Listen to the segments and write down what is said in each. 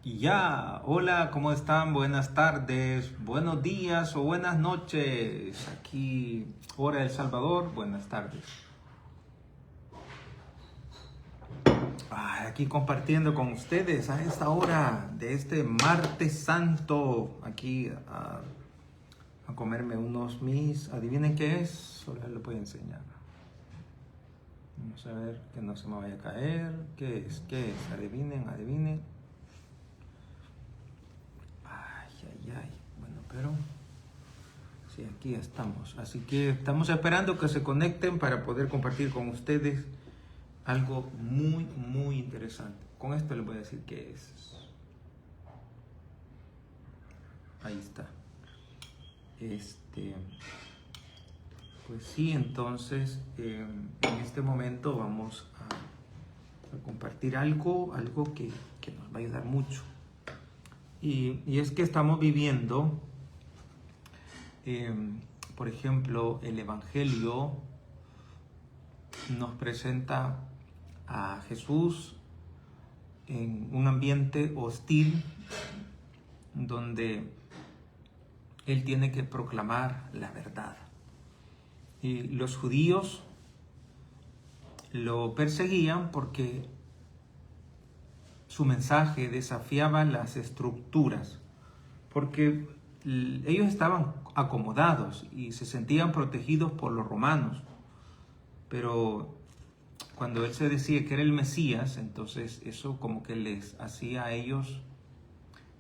Y ya, hola, ¿cómo están? Buenas tardes, buenos días o buenas noches. Aquí, hora El Salvador, buenas tardes. Aquí compartiendo con ustedes a esta hora de este martes santo. Aquí a comerme unos mis. Adivinen qué es, solo les voy a enseñar. Vamos a ver que no se me vaya a caer. ¿Qué es? ¿Qué es? Adivinen. Ay. Bueno, pero sí, aquí estamos. Así que estamos esperando que se conecten para poder compartir con ustedes algo muy interesante. Con esto les voy a decir qué es. Ahí está. Pues sí, entonces en este momento vamos a compartir algo que nos va a ayudar mucho. Y es que estamos viviendo, por ejemplo, el Evangelio nos presenta a Jesús en un ambiente hostil donde Él tiene que proclamar la verdad. Y los judíos lo perseguían porque su mensaje desafiaba las estructuras, porque ellos estaban acomodados y se sentían protegidos por los romanos. Pero cuando Él se decía que era el Mesías, entonces eso como que les hacía a ellos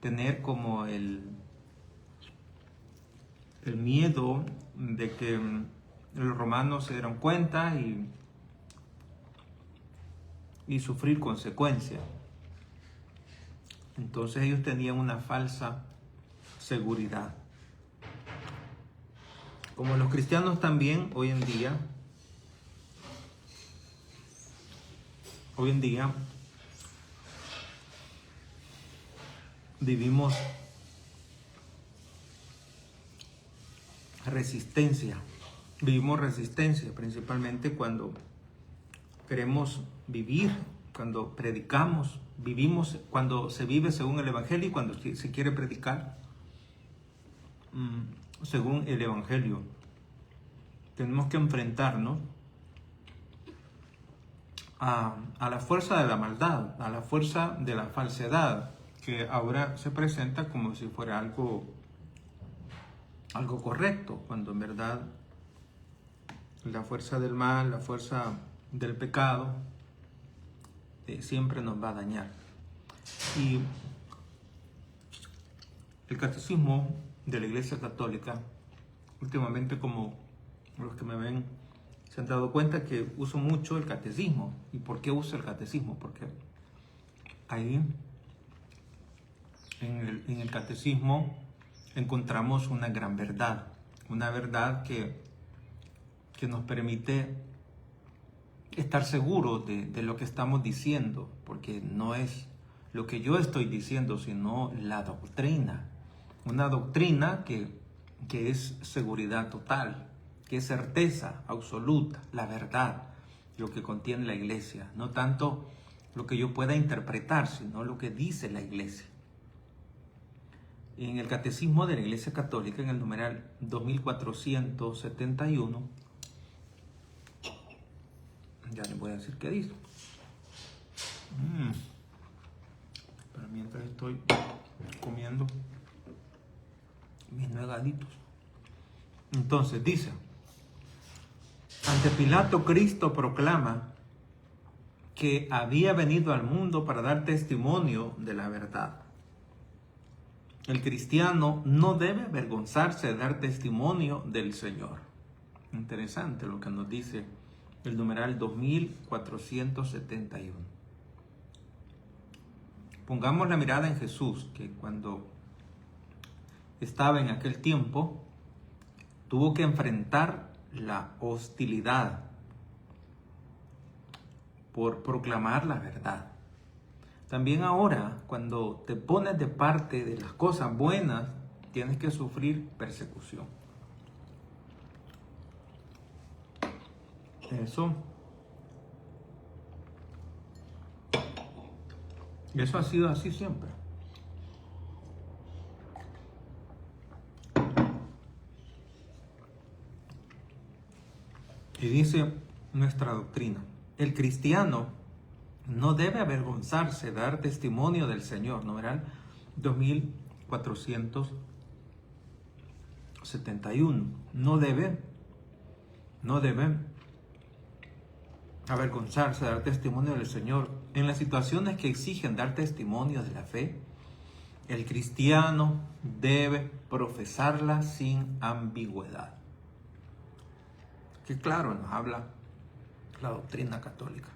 tener como el miedo de que los romanos se dieran cuenta y sufrir consecuencias. Entonces ellos tenían una falsa seguridad. Como los cristianos también hoy en día vivimos resistencia. Vivimos resistencia principalmente cuando queremos vivir, cuando predicamos, vivimos cuando se vive según el Evangelio y cuando se quiere predicar según el Evangelio. Tenemos que enfrentarnos a la fuerza de la maldad, a la fuerza de la falsedad, que ahora se presenta como si fuera algo correcto, cuando en verdad la fuerza del mal, la fuerza del pecado, siempre nos va a dañar. Y el catecismo de la Iglesia Católica, últimamente, como los que me ven se han dado cuenta que uso mucho el catecismo. ¿Y por qué uso el catecismo? Porque ahí en el catecismo encontramos una gran verdad, una verdad que nos permite estar seguros de lo que estamos diciendo, porque no es lo que yo estoy diciendo, sino la doctrina. Una doctrina que es seguridad total, que es certeza absoluta, la verdad, lo que contiene la Iglesia. No tanto lo que yo pueda interpretar, sino lo que dice la Iglesia. En el Catecismo de la Iglesia Católica, en el numeral 2471, ya les voy a decir qué dice. Pero mientras estoy comiendo mis nuegaditos. Entonces dice: ante Pilato, Cristo proclama que había venido al mundo para dar testimonio de la verdad. El cristiano no debe avergonzarse de dar testimonio del Señor. Interesante lo que nos dice el numeral 2471. Pongamos la mirada en Jesús, que cuando estaba en aquel tiempo tuvo que enfrentar la hostilidad por proclamar la verdad. También ahora, cuando te pones de parte de las cosas buenas, tienes que sufrir persecución. Eso ha sido así siempre. Y dice nuestra doctrina: el cristiano no debe avergonzarse de dar testimonio del Señor. Numeral 2471. No debe avergonzarse de dar testimonio del Señor. En las situaciones que exigen dar testimonio de la fe, el cristiano debe profesarla sin ambigüedad. Que claro nos habla la doctrina católica.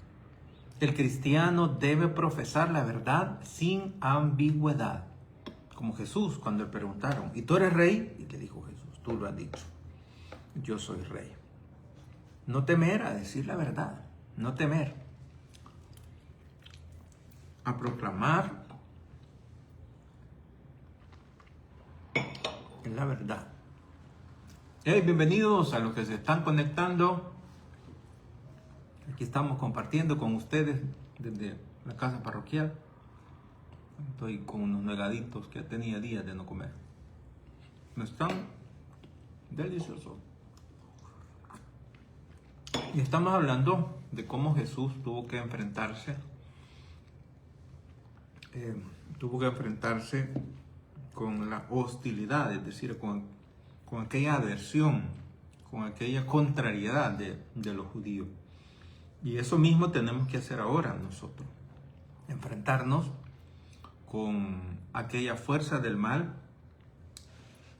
El cristiano debe profesar la verdad sin ambigüedad. Como Jesús, cuando le preguntaron: ¿y tú eres rey? Y le dijo Jesús: tú lo has dicho, yo soy rey. No temer a decir la verdad, no temer a proclamar la verdad. Hey, bienvenidos a los que se están conectando. Aquí estamos compartiendo con ustedes desde la casa parroquial. Estoy con unos negaditos que tenía días de no comer. No están deliciosos. Y estamos hablando de cómo Jesús tuvo que enfrentarse con la hostilidad, es decir, con aquella aversión, con aquella contrariedad de los judíos. Y eso mismo tenemos que hacer ahora nosotros: enfrentarnos con aquella fuerza del mal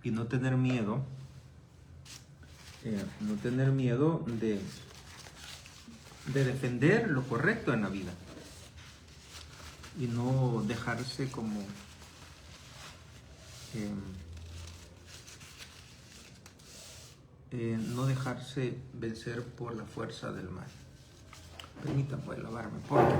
y no tener miedo, de defender lo correcto en la vida y no dejarse como no dejarse vencer por la fuerza del mal. Permítanme pues lavarme porque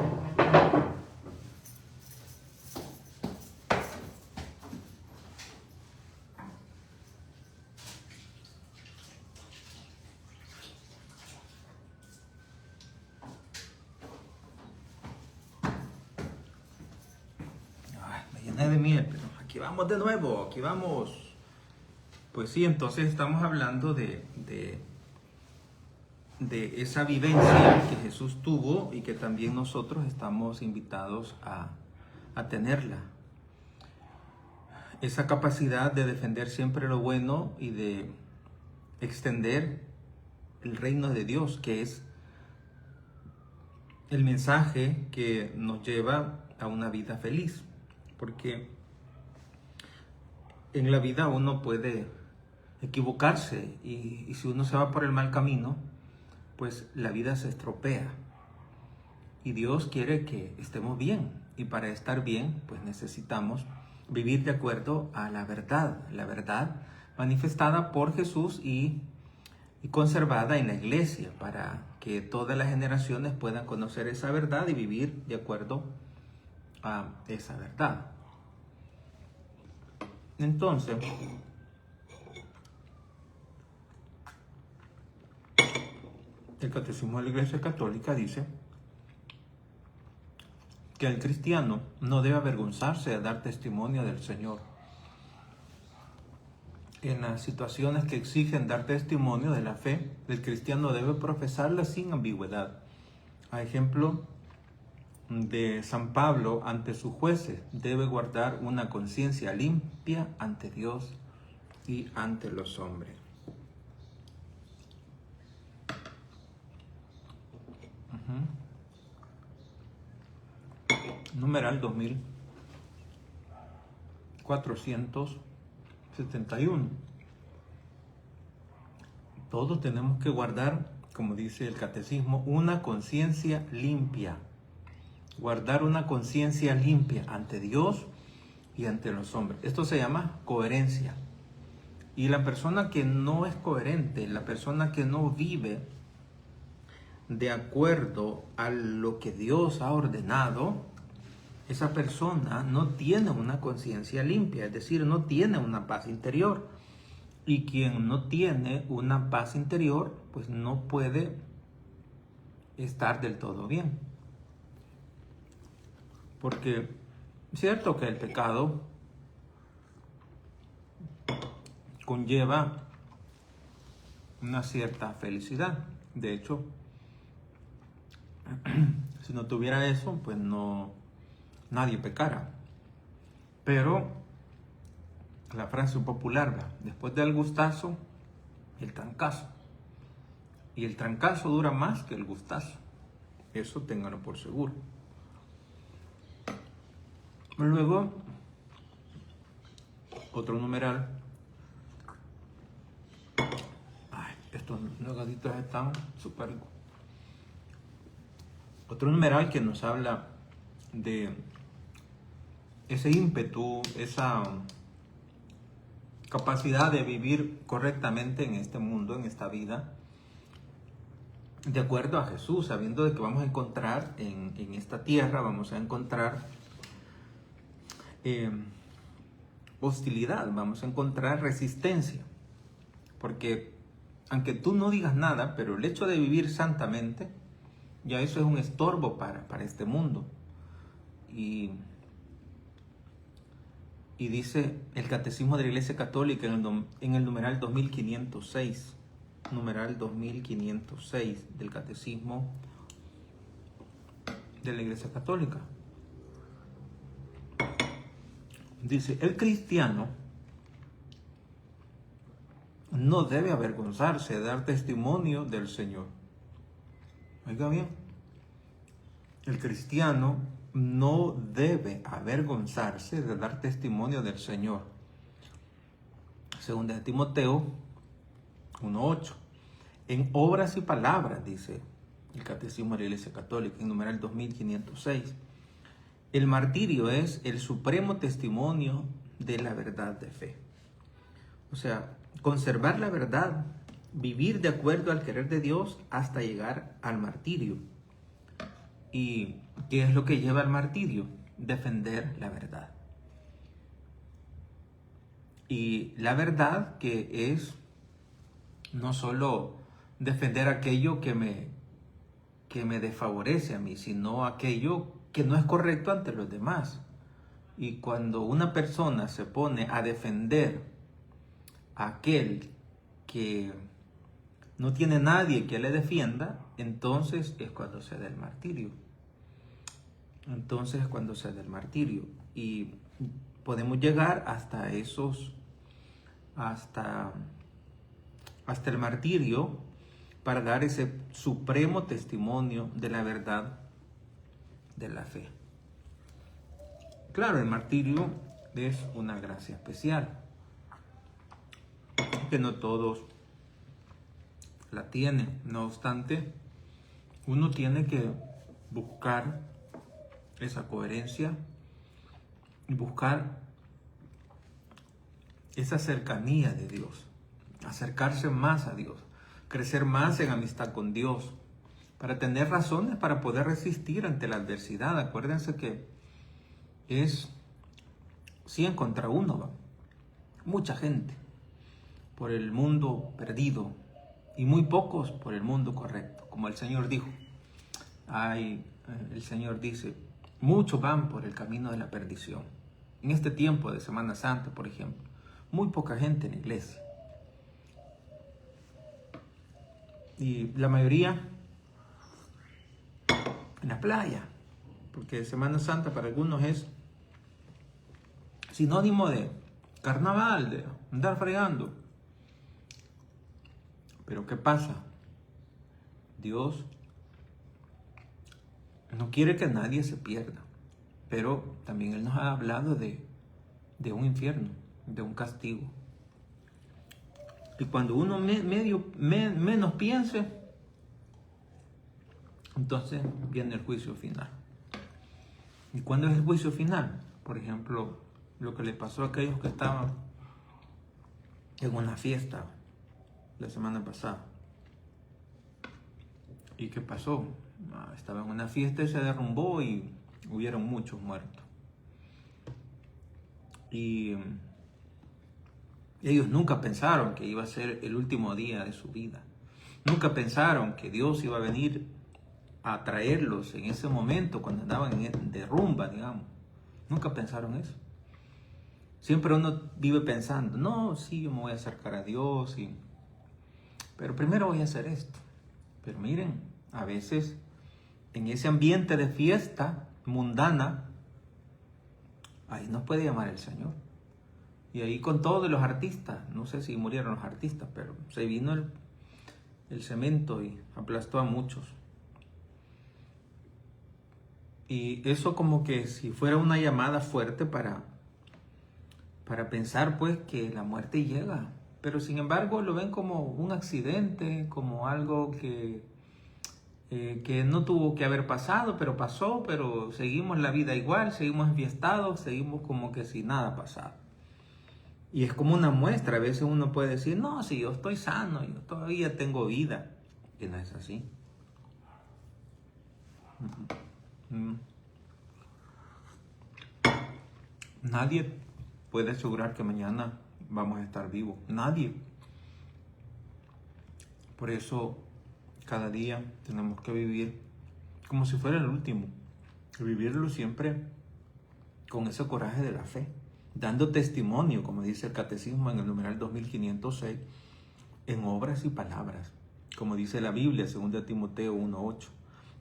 me llené de miel, pero aquí vamos de nuevo, aquí vamos. Pues sí, entonces estamos hablando de esa vivencia que Jesús tuvo y que también nosotros estamos invitados a tenerla. Esa capacidad de defender siempre lo bueno y de extender el reino de Dios, que es el mensaje que nos lleva a una vida feliz. Porque en la vida uno puede equivocarse y si uno se va por el mal camino, pues la vida se estropea. Y Dios quiere que estemos bien. Y para estar bien, pues necesitamos vivir de acuerdo a la verdad manifestada por Jesús y conservada en la iglesia, para que todas las generaciones puedan conocer esa verdad y vivir de acuerdo a esa verdad. Entonces, el Catecismo de la Iglesia Católica dice que el cristiano no debe avergonzarse de dar testimonio del Señor. En las situaciones que exigen dar testimonio de la fe, el cristiano debe profesarla sin ambigüedad. A ejemplo de San Pablo ante sus jueces, debe guardar una conciencia limpia ante Dios y ante los hombres. Numeral 2471. Todos tenemos que guardar, como dice el catecismo, una conciencia limpia. Guardar una conciencia limpia ante Dios y ante los hombres. Esto se llama coherencia. Y la persona que no es coherente, la persona que no vive de acuerdo a lo que Dios ha ordenado, esa persona no tiene una conciencia limpia, es decir, no tiene una paz interior. Y quien no tiene una paz interior, pues no puede estar del todo bien. Porque es cierto que el pecado conlleva una cierta felicidad. De hecho, si no tuviera eso, pues no, nadie pecara. Pero la frase popular, ¿verdad? Después del gustazo, el trancazo. Y el trancazo dura más que el gustazo. Eso ténganlo por seguro. Luego, otro numeral. Ay, estos nugaditos están súper. Otro numeral que nos habla de ese ímpetu, esa capacidad de vivir correctamente en este mundo, en esta vida, de acuerdo a Jesús, sabiendo de que vamos a encontrar en esta tierra, vamos a encontrar hostilidad, vamos a encontrar resistencia, porque aunque tú no digas nada, pero el hecho de vivir santamente, ya eso es un estorbo para este mundo. Y dice el Catecismo de la Iglesia Católica en el numeral 2506, numeral 2506 del Catecismo de la Iglesia Católica. Dice, el cristiano no debe avergonzarse de dar testimonio del Señor. Oiga bien, el cristiano no debe avergonzarse de dar testimonio del Señor. Segunda de Timoteo 1:8. En obras y palabras, dice el Catecismo de la Iglesia Católica, en numeral 2506. El martirio es el supremo testimonio de la verdad de fe. O sea, conservar la verdad, vivir de acuerdo al querer de Dios hasta llegar al martirio. ¿Y qué es lo que lleva al martirio? Defender la verdad. Y la verdad que es no solo defender aquello que me desfavorece a mí, sino aquello que no es correcto ante los demás. Y cuando una persona se pone a defender a aquel que no tiene nadie que le defienda, entonces es cuando se da el martirio. Entonces es cuando se da el martirio. Y podemos llegar hasta el martirio para dar ese supremo testimonio de la verdad de la fe. Claro, el martirio es una gracia especial, que no todos la tienen. No obstante, uno tiene que buscar esa coherencia y buscar esa cercanía de Dios, acercarse más a Dios, crecer más en amistad con Dios, para tener razones para poder resistir ante la adversidad. Acuérdense que es 100 contra 1, ¿va? Mucha gente por el mundo perdido y muy pocos por el mundo correcto, como el Señor dijo. El Señor dice, muchos van por el camino de la perdición. En este tiempo de Semana Santa, por ejemplo, muy poca gente en la iglesia. Y la mayoría en la playa, porque Semana Santa para algunos es sinónimo de carnaval, de andar fregando. Pero ¿qué pasa? Dios no quiere que nadie se pierda, pero también Él nos ha hablado de un infierno, de un castigo. Y cuando uno menos piense, entonces viene el juicio final. ¿Y cuándo es el juicio final? Por ejemplo, lo que le pasó a aquellos que estaban en una fiesta la semana pasada. ¿Y qué pasó? Estaba en una fiesta y se derrumbó y hubieron muchos muertos. Y ellos nunca pensaron que iba a ser el último día de su vida. Nunca pensaron que Dios iba a venir a traerlos en ese momento cuando andaban de rumba, digamos. Nunca pensaron eso. Siempre uno vive pensando, no, sí, yo me voy a acercar a Dios, pero primero voy a hacer esto. Pero miren, a veces en ese ambiente de fiesta mundana, ahí nos puede llamar el Señor. Y ahí con todos los artistas, no sé si murieron los artistas, pero se vino el cemento y aplastó a muchos. Y eso como que si fuera una llamada fuerte para pensar pues que la muerte llega. Pero sin embargo lo ven como un accidente, como algo que no tuvo que haber pasado, pero pasó, pero seguimos la vida igual, seguimos enfiestados, seguimos como que si nada pasado. Y es como una muestra, a veces uno puede decir, no, si yo estoy sano, yo todavía tengo vida. Y no es así. Nadie puede asegurar que mañana vamos a estar vivos. Nadie. Por eso cada día tenemos que vivir como si fuera el último. Vivirlo siempre con ese coraje de la fe. Dando testimonio, como dice el Catecismo en el numeral 2506, en obras y palabras. Como dice la Biblia, 2 Timoteo 1:8.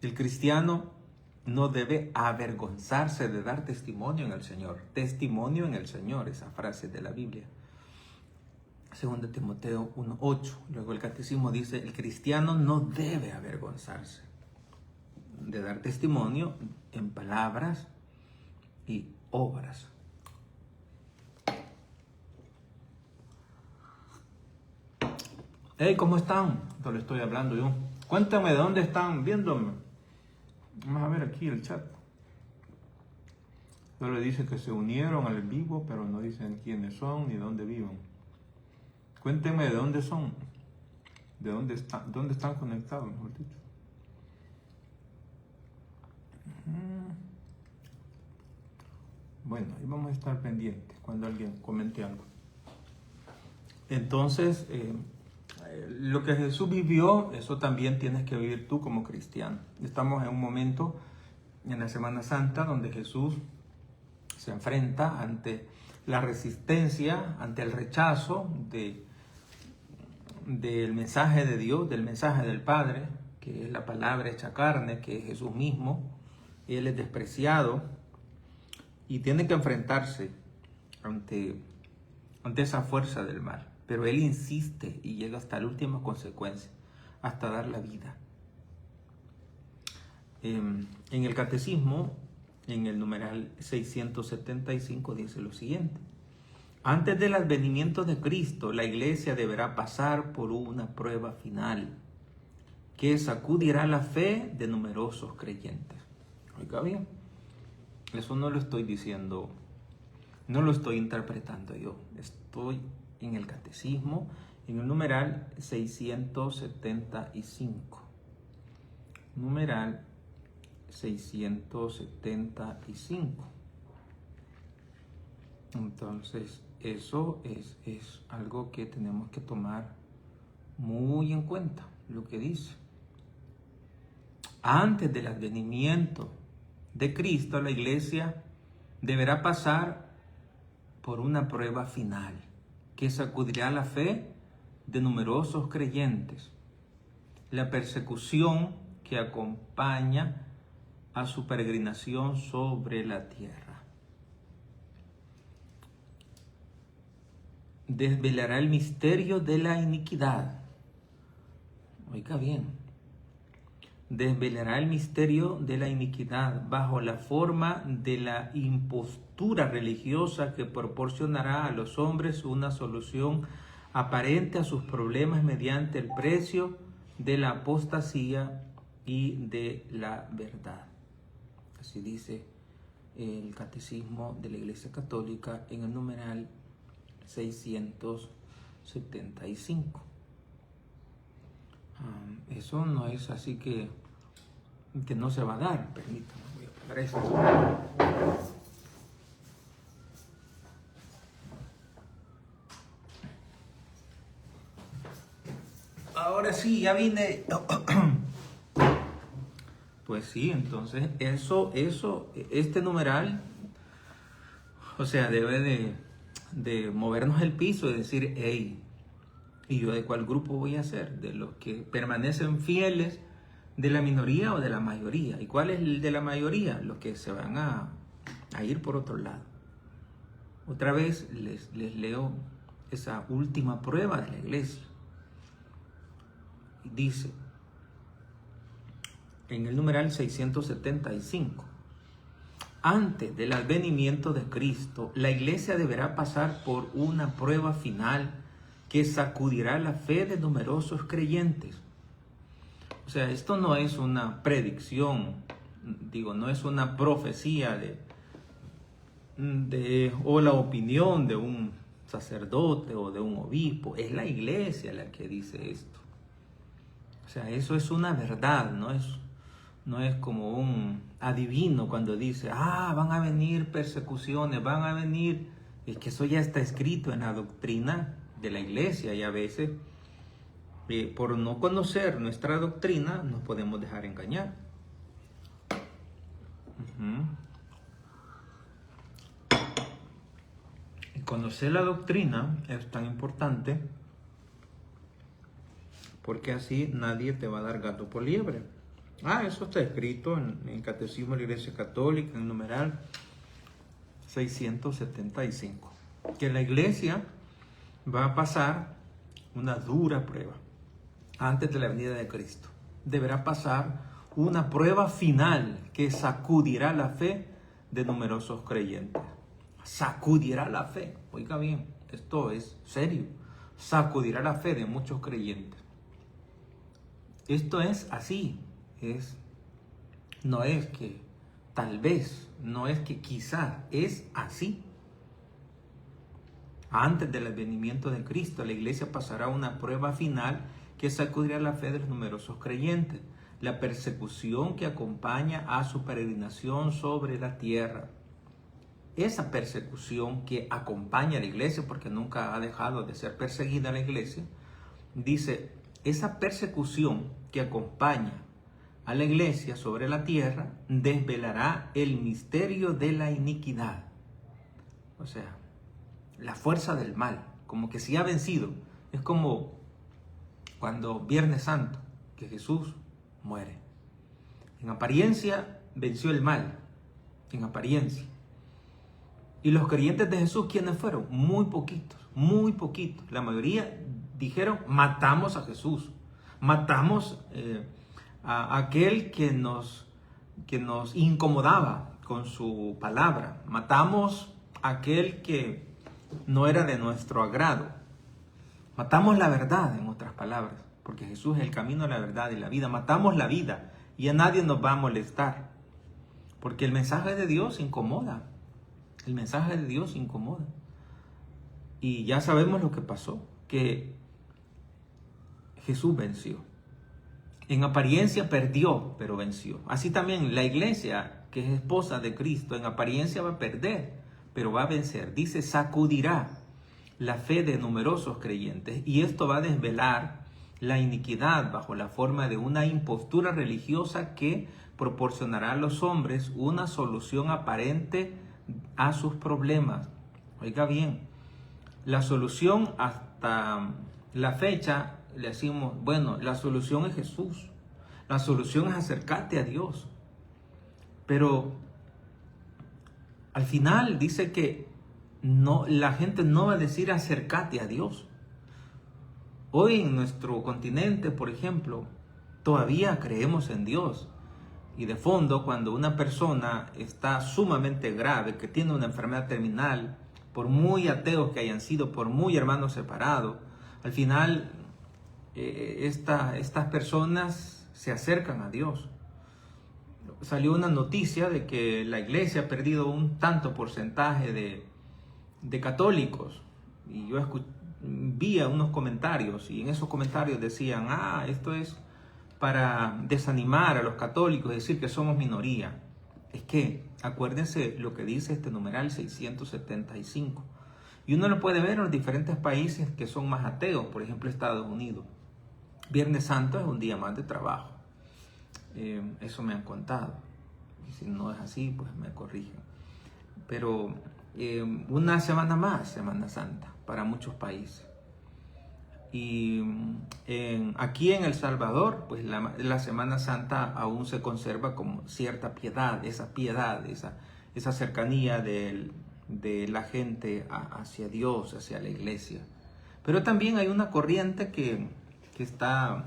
El cristiano no debe avergonzarse de dar testimonio en el Señor. Testimonio en el Señor, esa frase de la Biblia. 2 Timoteo 1:8. Luego el Catecismo dice, el cristiano no debe avergonzarse de dar testimonio en palabras y obras. Hey, ¿cómo están? Esto le estoy hablando yo. Cuéntame de dónde están viéndome. Vamos a ver aquí el chat. Solo dice que se unieron al vivo, pero no dicen quiénes son ni dónde viven. Cuéntenme de dónde son. De dónde están conectados, mejor dicho. Bueno, ahí vamos a estar pendientes cuando alguien comente algo. Entonces, lo que Jesús vivió, eso también tienes que vivir tú como cristiano. Estamos en un momento en la Semana Santa donde Jesús se enfrenta ante la resistencia, ante el rechazo del mensaje de Dios, del mensaje del Padre, que es la palabra hecha carne, que es Jesús mismo. Él es despreciado y tiene que enfrentarse ante esa fuerza del mal. Pero él insiste y llega hasta la última consecuencia, hasta dar la vida. En el Catecismo, en el numeral 675, dice lo siguiente. Antes del advenimiento de Cristo, la iglesia deberá pasar por una prueba final que sacudirá la fe de numerosos creyentes. Oiga bien, eso no lo estoy diciendo, no lo estoy interpretando yo. Estoy en el Catecismo, en el numeral 675. Numeral 675. Entonces, eso es algo que tenemos que tomar muy en cuenta, lo que dice. Antes del advenimiento de Cristo, la iglesia deberá pasar por una prueba final que sacudirá la fe de numerosos creyentes. La persecución que acompaña a su peregrinación sobre la tierra. Desvelará el misterio de la iniquidad. Oiga bien. Desvelará el misterio de la iniquidad bajo la forma de la impostura religiosa que proporcionará a los hombres una solución aparente a sus problemas mediante el precio de la apostasía y de la verdad. Así dice el Catecismo de la Iglesia Católica en el numeral 675. Eso no es así que no se va a dar. Permítanme, voy a apagar esto. Ahora sí, ya vine. Pues sí, entonces este numeral, o sea, debe de movernos el piso y decir, hey, ¿Y yo de cuál grupo voy a ser? ¿De los que permanecen fieles, de la minoría o de la mayoría? ¿Y cuál es el de la mayoría? Los que se van a ir por otro lado. Otra vez les leo esa última prueba de la iglesia. Dice en el numeral 675: antes del advenimiento de Cristo, la iglesia deberá pasar por una prueba final que sacudirá la fe de numerosos creyentes. O sea, esto no es una predicción, no es una profecía o la opinión de un sacerdote o de un obispo. Es la iglesia la que dice esto. O sea, eso es una verdad, no es como un adivino cuando dice, van a venir persecuciones, van a venir. Es que eso ya está escrito en la doctrina de la iglesia, y a veces por no conocer nuestra doctrina nos podemos dejar engañar. Y conocer la doctrina es tan importante porque así nadie te va a dar gato por liebre. Eso está escrito en el Catecismo de la Iglesia Católica, en el numeral 675, que la iglesia va a pasar una dura prueba antes de la venida de Cristo. Deberá pasar una prueba final que sacudirá la fe de numerosos creyentes. Sacudirá la fe. Oiga bien, esto es serio. Sacudirá la fe de muchos creyentes. Esto es así. No es que tal vez, no es que quizás, es así. Antes del advenimiento de Cristo, la iglesia pasará una prueba final que sacudirá la fe de los numerosos creyentes, la persecución que acompaña a su peregrinación sobre la tierra. Esa persecución que acompaña a la iglesia, porque nunca ha dejado de ser perseguida la iglesia, dice, esa persecución que acompaña a la iglesia sobre la tierra desvelará el misterio de la iniquidad. O sea, la fuerza del mal, como que si ha vencido. Es como cuando Viernes Santo, que Jesús muere. En apariencia venció el mal, en apariencia. Y los creyentes de Jesús, ¿quiénes fueron? Muy poquitos, muy poquitos. La mayoría dijeron, matamos a Jesús, matamos a aquel que nos incomodaba con su palabra, matamos a aquel que no era de nuestro agrado. Matamos la verdad, en otras palabras, porque Jesús es el camino, la verdad y la vida. Matamos la vida y a nadie nos va a molestar, porque el mensaje de Dios incomoda. El mensaje de Dios incomoda. Y ya sabemos lo que pasó, que Jesús venció. En apariencia perdió, pero venció. Así también la iglesia, que es esposa de Cristo, en apariencia va a perder, pero va a vencer. Dice, sacudirá la fe de numerosos creyentes, y esto va a desvelar la iniquidad bajo la forma de una impostura religiosa que proporcionará a los hombres una solución aparente a sus problemas. Oiga bien, la solución hasta la fecha, le decimos, bueno, la solución es Jesús, la solución es acercarte a Dios, pero al final dice que no, la gente no va a decir acércate a Dios. Hoy en nuestro continente, por ejemplo, todavía creemos en Dios. Y de fondo, cuando una persona está sumamente grave, que tiene una enfermedad terminal, por muy ateos que hayan sido, por muy hermanos separados, al final estas personas se acercan a Dios. Salió una noticia de que la iglesia ha perdido un tanto porcentaje de católicos, y yo vi unos comentarios, y en esos comentarios decían, esto es para desanimar a los católicos, decir que somos minoría. Es que acuérdense lo que dice este numeral 675, y uno lo puede ver en los diferentes países que son más ateos, por ejemplo Estados Unidos. Viernes Santo es un día más de trabajo, eso me han contado, y si no es así pues me corrigen, pero una semana más, Semana Santa, para muchos países. Y aquí en El Salvador, pues la Semana Santa aún se conserva como cierta piedad, esa cercanía de la gente hacia Dios, hacia la iglesia. Pero también hay una corriente que está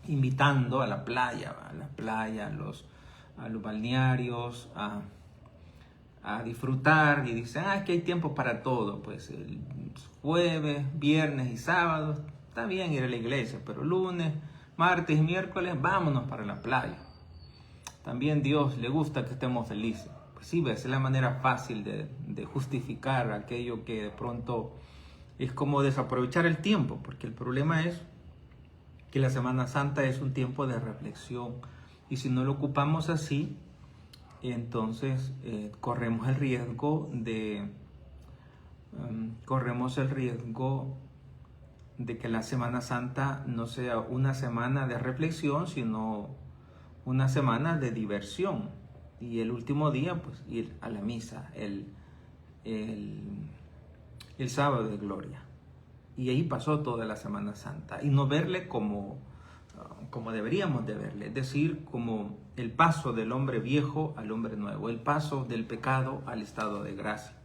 invitando a la playa, a los balnearios, a disfrutar, y dicen, que hay tiempo para todo, pues el jueves, viernes y sábado está bien ir a la iglesia, pero lunes, martes y miércoles vámonos para la playa. También Dios le gusta que estemos felices. Pues sí, es la manera fácil de justificar aquello que de pronto es como desaprovechar el tiempo, porque el problema es que la Semana Santa es un tiempo de reflexión, y si no lo ocupamos así, entonces corremos el riesgo de que la Semana Santa no sea una semana de reflexión, sino una semana de diversión. Y el último día, pues ir a la misa, el sábado de gloria. Y ahí pasó toda la Semana Santa. Y no verle como deberíamos de verle, es decir, como el paso del hombre viejo al hombre nuevo, el paso del pecado al estado de gracia,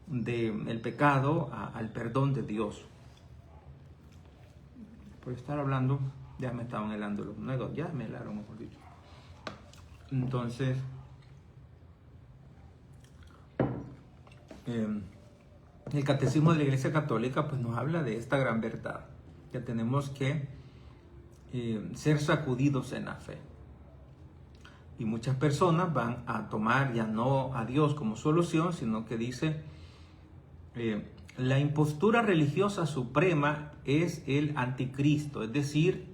del pecado al perdón de Dios. Por estar hablando, ya me estaban helando los nuevos, ya me helaron, mejor dicho. Entonces, el Catecismo de la Iglesia Católica pues nos habla de esta gran verdad, que tenemos que ser sacudidos en la fe. Y muchas personas van a tomar ya no a Dios como solución, sino que dice, la impostura religiosa suprema es el anticristo, es decir,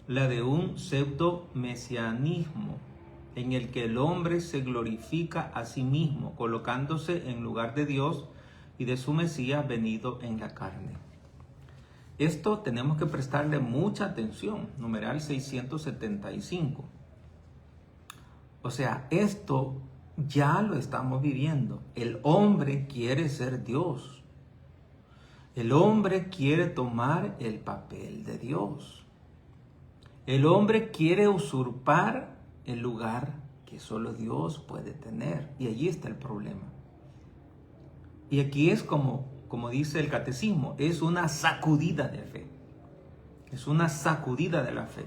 la de un pseudo-mesianismo, en el que el hombre se glorifica a sí mismo, colocándose en lugar de Dios y de su Mesías venido en la carne. Esto tenemos que prestarle mucha atención, numeral 675. O sea, esto ya lo estamos viviendo. El hombre quiere ser Dios. El hombre quiere tomar el papel de Dios. El hombre quiere usurpar el lugar que solo Dios puede tener. Y allí está el problema. Y aquí es como dice el Catecismo, es una sacudida de fe. Es una sacudida de la fe.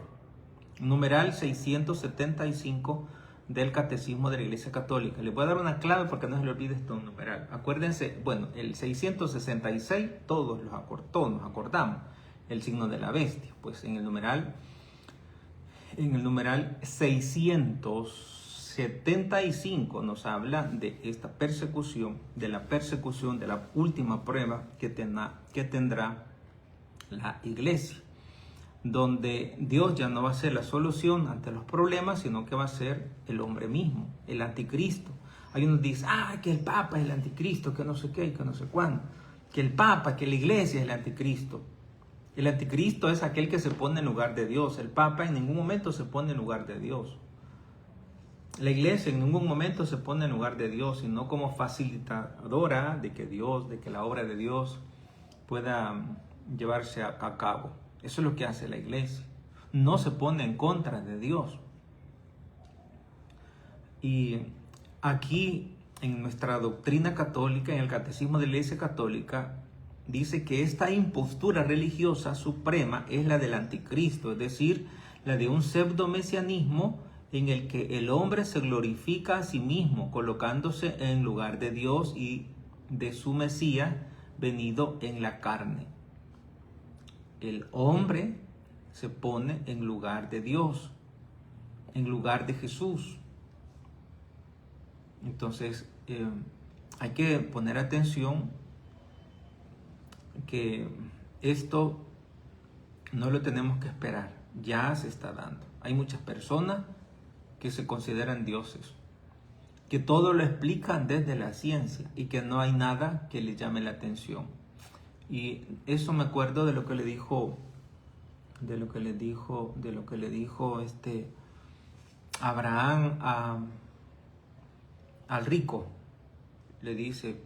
Numeral 675 del Catecismo de la Iglesia Católica. Les voy a dar una clave porque no se le olvide este numeral. Acuérdense, bueno, el 666 todos nos acordamos. El signo de la bestia. Pues en el numeral 675 nos habla de esta persecución, de la última prueba que tendrá la iglesia, donde Dios ya no va a ser la solución ante los problemas, sino que va a ser el hombre mismo, el anticristo. Hay unos que dicen, que el Papa es el anticristo, que no sé qué, que no sé cuándo, que el Papa, que la iglesia es el anticristo. El anticristo es aquel que se pone en lugar de Dios. El Papa en ningún momento se pone en lugar de Dios. La iglesia en ningún momento se pone en lugar de Dios, sino como facilitadora de que la obra de Dios pueda llevarse a cabo. Eso es lo que hace la iglesia. No se pone en contra de Dios. Y aquí en nuestra doctrina católica, en el Catecismo de la Iglesia Católica, dice que esta impostura religiosa suprema es la del anticristo, es decir, la de un pseudo-mesianismo en el que el hombre se glorifica a sí mismo, colocándose en lugar de Dios y de su Mesías venido en la carne. El hombre se pone en lugar de Dios, en lugar de Jesús. Entonces, hay que poner atención que esto no lo tenemos que esperar, ya se está dando. Hay muchas personas que se consideran dioses, que todo lo explican desde la ciencia y que no hay nada que les llame la atención. Y eso me acuerdo de lo que le dijo Abraham al rico. Le dice,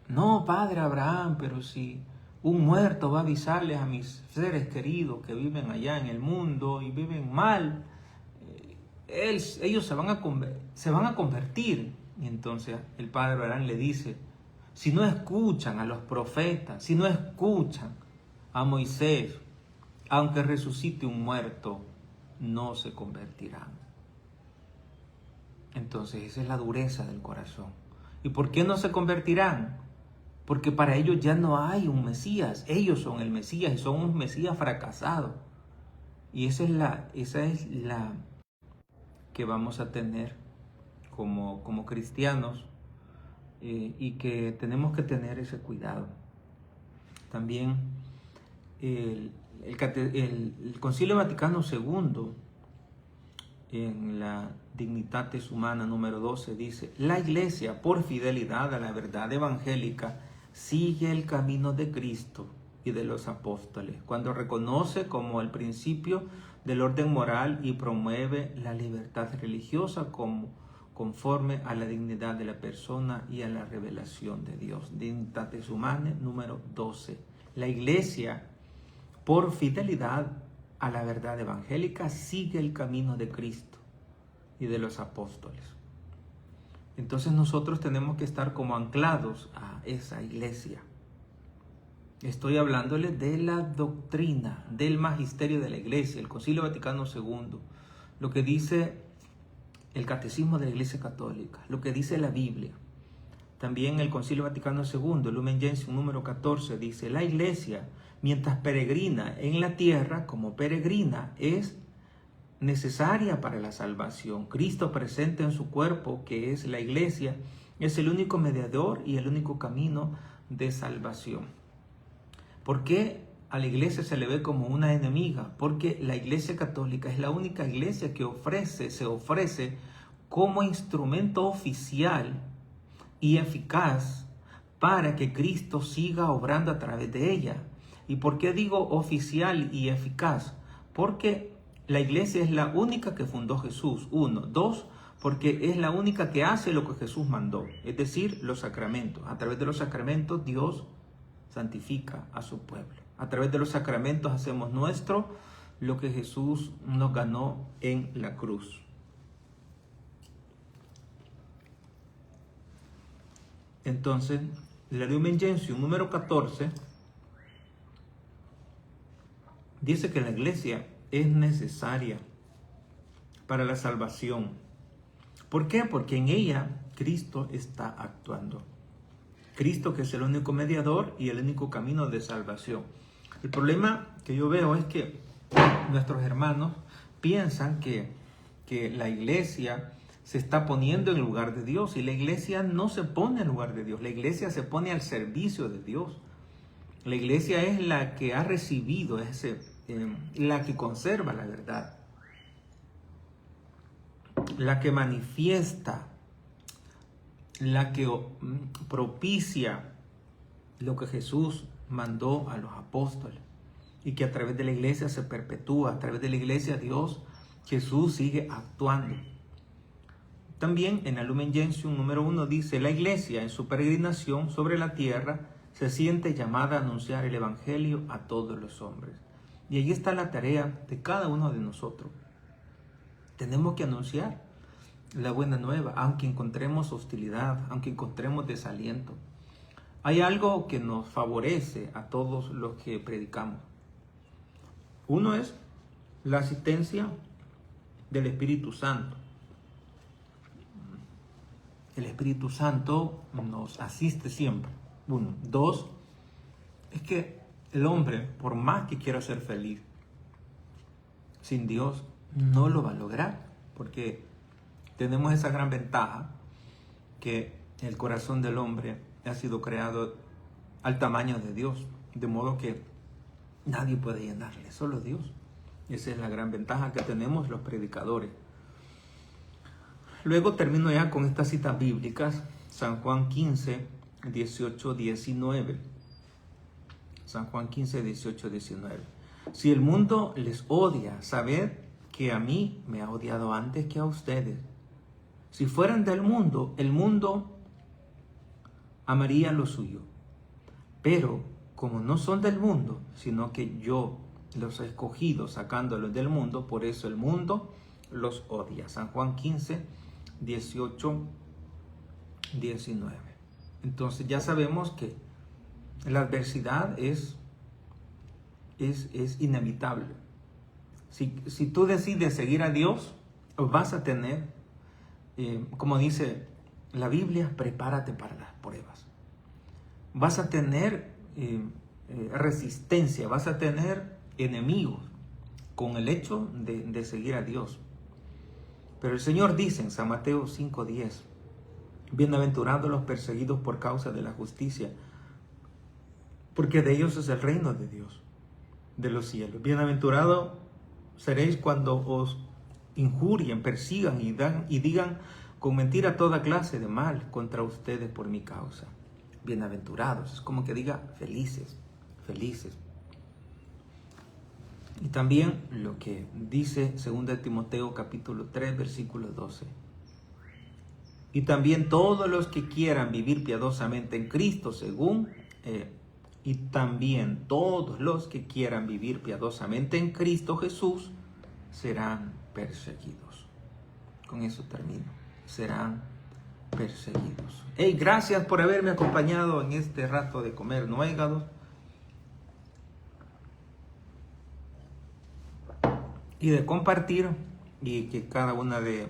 no, padre Abraham, pero si Un muerto va a avisarles a mis seres queridos que viven allá en el mundo y viven mal. Ellos se van a convertir. Y entonces el padre Abraham le dice, si no escuchan a los profetas, si no escuchan a Moisés, aunque resucite un muerto, no se convertirán. Entonces esa es la dureza del corazón. ¿Y por qué no se convertirán? Porque para ellos ya no hay un Mesías. Ellos son el Mesías y son un Mesías fracasado. Y esa es la que vamos a tener como cristianos, y que tenemos que tener ese cuidado. También el Concilio Vaticano II, en la Dignitatis Humana número 12, dice: la Iglesia, por fidelidad a la verdad evangélica, sigue el camino de Cristo y de los apóstoles, cuando reconoce como el principio del orden moral y promueve la libertad religiosa conforme a la dignidad de la persona y a la revelación de Dios. Dignitatis Humanae número 12. La Iglesia, por fidelidad a la verdad evangélica, sigue el camino de Cristo y de los apóstoles. Entonces nosotros tenemos que estar como anclados a esa iglesia. Estoy hablándoles de la doctrina, del magisterio de la iglesia, el Concilio Vaticano II, lo que dice el Catecismo de la Iglesia Católica, lo que dice la Biblia. También el Concilio Vaticano II, el Lumen Gentium número 14, dice: la iglesia, mientras peregrina en la tierra, como peregrina, es necesaria para la salvación. Cristo presente en su cuerpo, que es la iglesia, es el único mediador y el único camino de salvación. ¿Por qué a la iglesia se le ve como una enemiga? Porque la Iglesia Católica es la única iglesia que se ofrece como instrumento oficial y eficaz para que Cristo siga obrando a través de ella. ¿Y por qué digo oficial y eficaz? Porque la iglesia es la única que fundó Jesús, 1. 2, porque es la única que hace lo que Jesús mandó, es decir, los sacramentos. A través de los sacramentos Dios santifica a su pueblo. A través de los sacramentos hacemos nuestro lo que Jesús nos ganó en la cruz. Entonces, la Lumen Gentium número 14 dice que la iglesia es necesaria para la salvación. ¿Por qué? Porque en ella Cristo está actuando. Cristo, que es el único mediador y el único camino de salvación. El problema que yo veo es que nuestros hermanos piensan que la iglesia se está poniendo en lugar de Dios, y la iglesia no se pone en lugar de Dios. La iglesia se pone al servicio de Dios. La iglesia es la que ha recibido la que conserva la verdad, la que manifiesta, la que propicia lo que Jesús mandó a los apóstoles, y que a través de la iglesia se perpetúa. A través de la iglesia Jesús sigue actuando. También en el Lumen Gentium número 1 dice: la iglesia en su peregrinación sobre la tierra se siente llamada a anunciar el evangelio a todos los hombres. Y ahí está la tarea de cada uno de nosotros. Tenemos que anunciar la buena nueva, aunque encontremos hostilidad, aunque encontremos desaliento. Hay algo que nos favorece a todos los que predicamos. Uno es la asistencia del Espíritu Santo. El Espíritu Santo nos asiste siempre. 1. 2, es que el hombre, por más que quiera ser feliz, sin Dios no lo va a lograr, porque tenemos esa gran ventaja que el corazón del hombre ha sido creado al tamaño de Dios, de modo que nadie puede llenarle, solo Dios. Esa es la gran ventaja que tenemos los predicadores. Luego termino ya con estas citas bíblicas. San Juan 15, 18, 19. San Juan 15, 18, 19. Si el mundo les odia, sabed que a mí me ha odiado antes que a ustedes. Si fueran del mundo, el mundo amaría lo suyo. Pero como no son del mundo, sino que yo los he escogido sacándolos del mundo, por eso el mundo los odia. San Juan 15, 18, 19. Entonces ya sabemos que la adversidad es inevitable. Si tú decides seguir a Dios, vas a tener, como dice la Biblia, prepárate para las pruebas. Vas a tener resistencia, vas a tener enemigos con el hecho de seguir a Dios. Pero el Señor dice en San Mateo 5:10, bienaventurados los perseguidos por causa de la justicia, porque de ellos es el reino de Dios, de los cielos. Bienaventurados seréis cuando os injurien, persigan y digan con mentira toda clase de mal contra ustedes por mi causa. Bienaventurados, es como que diga felices, felices. Y también lo que dice 2 Timoteo capítulo 3, versículo 12. Y también todos los que quieran vivir piadosamente en Cristo, Jesús, serán perseguidos. Con eso termino. Serán perseguidos. Hey, gracias por haberme acompañado en este rato de comer nuegados. Y de compartir, y que cada una de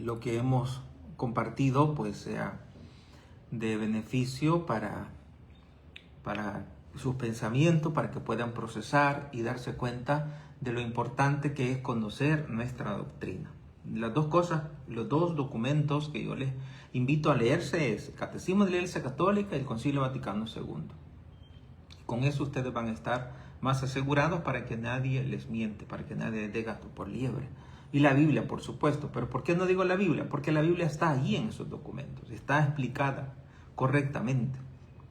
lo que hemos compartido pues sea de beneficio para sus pensamientos, para que puedan procesar y darse cuenta de lo importante que es conocer nuestra doctrina. Las dos cosas, los dos documentos que yo les invito a leerse es el Catecismo de la Iglesia Católica y el Concilio Vaticano II. Con eso ustedes van a estar más asegurados para que nadie les miente, para que nadie les dé gato por liebre. Y la Biblia, por supuesto. ¿Pero por qué no digo la Biblia? Porque la Biblia está allí en esos documentos, está explicada correctamente.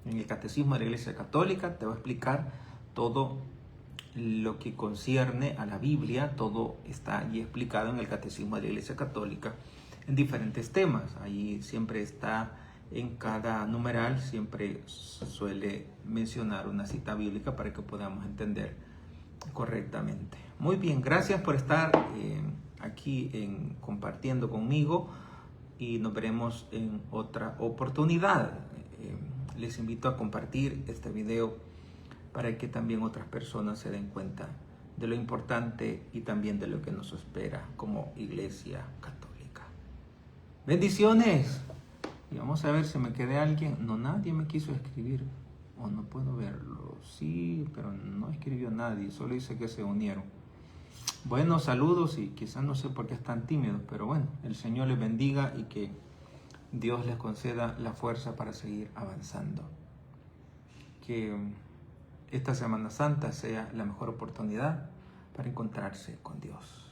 En el Catecismo de la Iglesia Católica te va a explicar todo lo que concierne a la Biblia, todo está allí explicado en el Catecismo de la Iglesia Católica en diferentes temas. Ahí siempre está, en cada numeral siempre suele mencionar una cita bíblica para que podamos entender correctamente. Muy bien, gracias por estar aquí compartiendo conmigo y nos veremos en otra oportunidad. Les invito a compartir este video para que también otras personas se den cuenta de lo importante y también de lo que nos espera como Iglesia Católica. Bendiciones. Y vamos a ver si me quedé alguien. No, nadie me quiso escribir. O no puedo verlo. Sí, pero no escribió nadie. Solo dice que se unieron. Bueno, saludos y quizás no sé por qué están tímidos. Pero bueno, el Señor les bendiga y que Dios les conceda la fuerza para seguir avanzando. Que esta Semana Santa sea la mejor oportunidad para encontrarse con Dios.